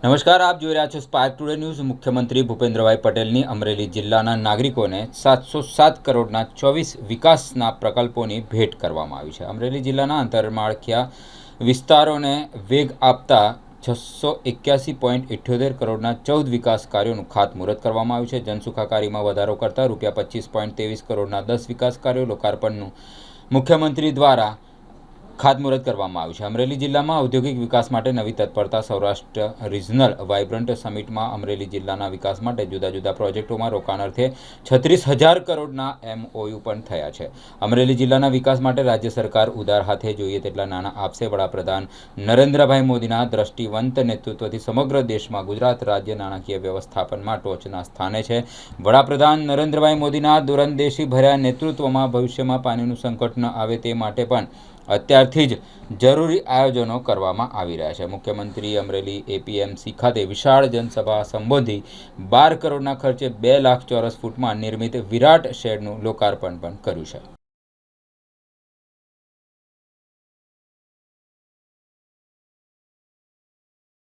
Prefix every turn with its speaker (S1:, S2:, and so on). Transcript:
S1: નમસ્કાર, આપ જોઈ રહ્યા છો સ્પાર્ક ટુડે ન્યૂઝ। મુખ્યમંત્રી ભૂપેન્દ્રભાઈ પટેલની અમરેલી જિલ્લાના નાગરિકોને 707 કરોડના 24 વિકાસના પ્રકલ્પોની ભેટ કરવામાં આવી છે। અમરેલી જિલ્લાના આંતરમાળખિયા વિસ્તારોને વેગ આપતા 681.78 કરોડના 14 વિકાસ કાર્યોનું ખાતમુહૂર્ત કરવામાં આવ્યું છે। જનસુખાકારીમાં વધારો કરતા ₹25.23 કરોડના 10 વિકાસ કાર્યો લોકાર્પણનું મુખ્યમંત્રી દ્વારા ખાતમુહૂર્ત કરવામાં આવ્યું છે। અમરેલી જિલ્લામાં ઔદ્યોગિક વિકાસ માટે નવી તત્પરતા। સૌરાષ્ટ્ર રિજનલ વાઇબ્રન્ટ સમિટમાં અમરેલી જિલ્લાના વિકાસ માટે જુદા જુદા પ્રોજેક્ટોમાં રોકાણ અર્થે 36,000 કરોડના MOU પણ થયા છે। અમરેલી જિલ્લાના વિકાસ માટે રાજ્ય સરકાર ઉદાર હાથે જોઈએ તેટલા નાણાં આપશે। વડાપ્રધાન નરેન્દ્રભાઈ મોદીના દ્રષ્ટિવંત નેતૃત્વથી સમગ્ર દેશમાં ગુજરાત રાજ્ય નાણાકીય વ્યવસ્થાપનમાં ટોચના સ્થાને છે। વડાપ્રધાન નરેન્દ્રભાઈ મોદીના દૂરંદેશી ભર્યા નેતૃત્વમાં ભવિષ્યમાં પાણીનું સંકટ ન આવે તે માટે પણ અત્યારથી જ જરૂરી આયોજનો કરવામાં આવી રહ્યા છે। મુખ્યમંત્રી અમરેલી APMC ખાતે વિશાળ જનસભા સંબોધી 12 કરોડના ખર્ચે 2 લાખ ચોરસ ફૂટમાં નિર્મિત વિરાટ શેડનું લોકાર્પણ પણ કર્યું છે।